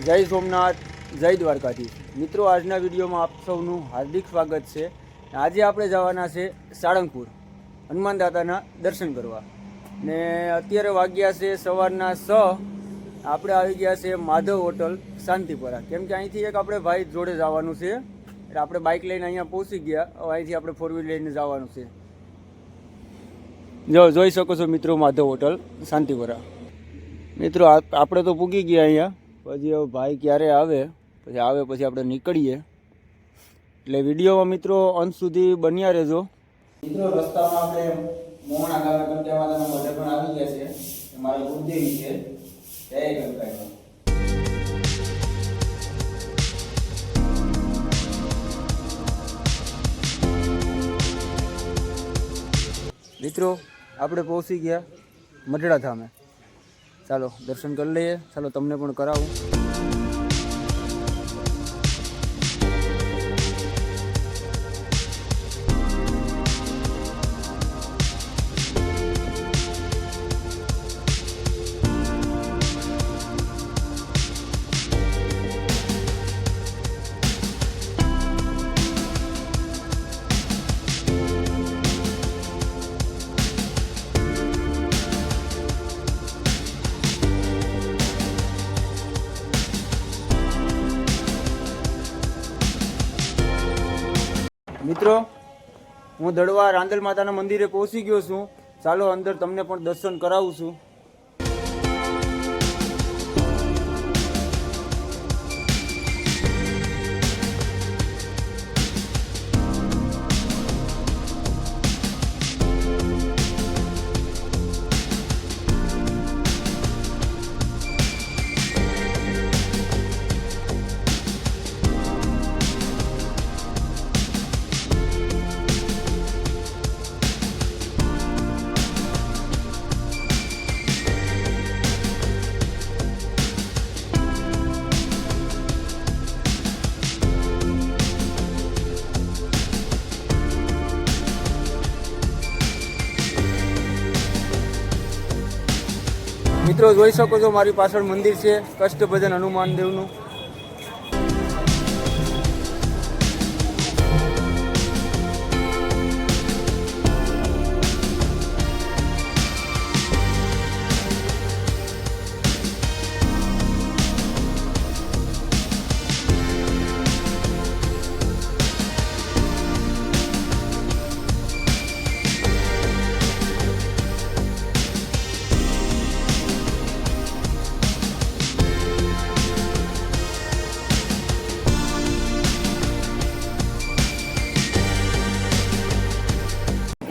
જય સોમનાથ, જય દ્વારકાધીશ। મિત્રો, આજના વિડીયોમાં આપ સૌનું હાર્દિક સ્વાગત છે। આજે આપણે જવાના છે સાળંગપુર હનુમાન દાદાના દર્શન કરવા ને અત્યારે વાગ્યા છે સવારના 6। આપણે આવી ગયા છે માધવ હોટલ શાંતિપરા, કેમ કે અહીંથી એક આપણે ભાઈ જોડે જવાનું છે એટલે આપણે બાઇક લઈને અહીંયા પહોંચી ગયા। હવે અહીંથી આપણે 4 વ્હીલ લઈને જવાનું છે। જો જોઈ શકો છો મિત્રો, માધવ હોટલ શાંતિપરા। મિત્રો, આપણે તો પૂગી ગયા અહીંયા। પછી હવે ભાઈ ક્યારે આવે, પછી આપણે નીકળીએ। એટલે વિડીયોમાં મિત્રો અંત સુધી બન્યા રહેજો। મિત્રો, રસ્તામાં આપણે મોહણા ગામે કંઠિયા માતાના મઢે પણ આવી ગયા છે। મારી કુળદેવી છે, જય કંકાઈમાં। મિત્રો, આપણે પહોંચી ગયા મઢડા ધામે। ચાલો દર્શન કરી લઈએ, ચાલો તમને પણ કરાવું। મિત્રો, હું દડવા રાંદલ માતાના મંદિરે પહોંચી ગયો છું। ચાલો અંદર તમને પણ દર્શન કરાવું છું। મિત્રો, જોઈ શકો છો મારી પાછળ મંદિર છે કષ્ટભજન હનુમાન દેવનું।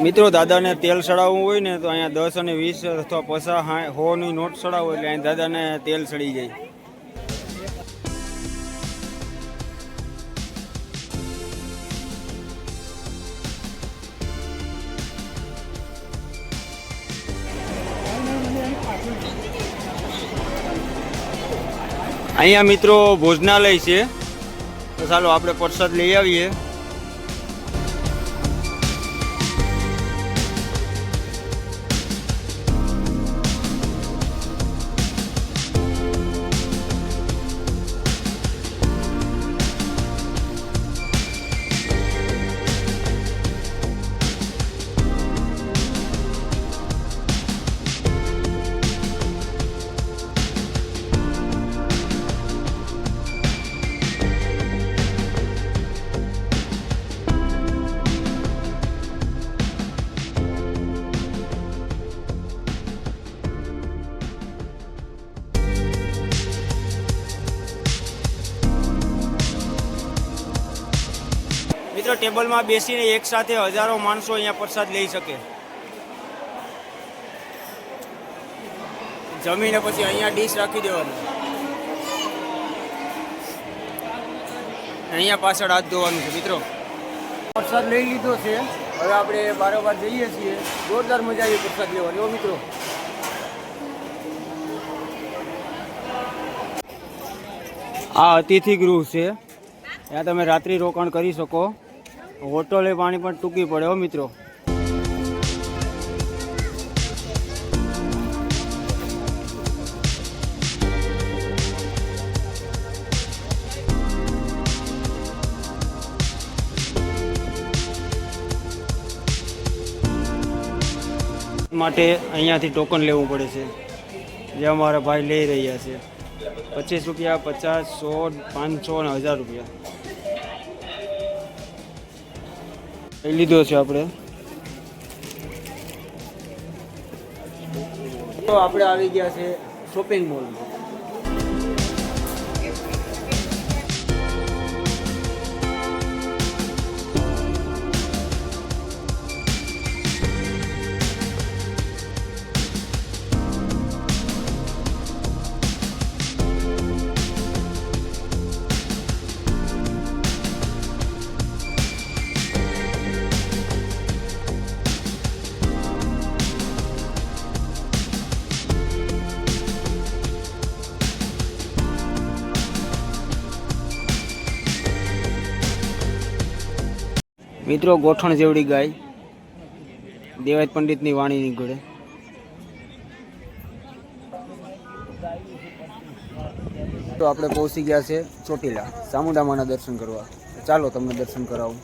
મિત્રો, દાદાને તેલ ચડાવવું હોય ને તો અહીંયા 10 અને 20 અથવા 50 100ની નોટ ચડાવો એટલે અહીંયા દાદાને તેલ ચડી જાય। અહીંયા મિત્રો ભોજનાલય છે, તો ચાલો આપણે પ્રસાદ લઈ આવીએ। મિત્રો, ટેબલમાં બેસીને એક સાથે હજારો માણસો અહીંયા પ્રસાદ લઈ શકે। જમીને પછી અહીંયા ડીશ રાખી દેવાનું, અહીંયા પાછળ હાથ ધોવાનું છે। મિત્રો, પ્રસાદ લઈ લીધો છે, હવે આપણે બારોબાર જઈએ છીએ। જોરદાર મજા આવી પ્રસાદ લેવાની હો મિત્રો। આ અતિથિ ગૃહ છે, ત્યાં તમે રાત્રિ રોકાણ કરી શકો। હોટલે પાણી પણ ટૂંકી પડે હો મિત્રો। માટે અહીંયાથી ટોકન લેવું પડે છે, જે અમારા ભાઈ લઈ રહ્યા છે. 25 રૂપિયા, 50, 100, 500 અને 1000 રૂપિયા લઈ લીધો છે આપણે. તો આપણે આવી ગયા છે શોપિંગ મોલમાં. મિત્રો, ગોઠણ જેવડી ગાય, દેવાયત પંડિતની વાણી નીકળે. તો આપણે પહોંચી ગયા છે ચોટીલા ચામુંડામાના દર્શન કરવા. ચાલો તમને દર્શન કરાવું.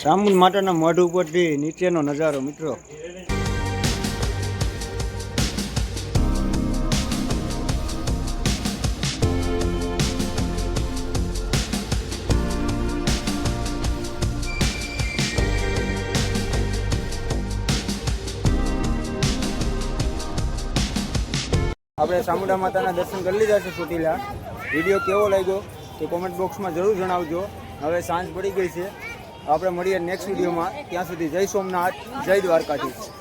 ચામુંડ માતાના મઢ ઉપરથી નીચેનો નજારો મિત્રો. આપણે ચામુંડા માતાના દર્શન કરી લીધા છે ચોટીલા. વિડીયો કેવો લાગ્યો તે કોમેન્ટ બોક્સમાં જરૂર જણાવજો. હવે સાંજ પડી ગઈ છે, આપણે મળીએ નેક્સ્ટ વિડીયોમાં. ત્યાં સુધી જય સોમનાથ, જય દ્વારકાધીશ.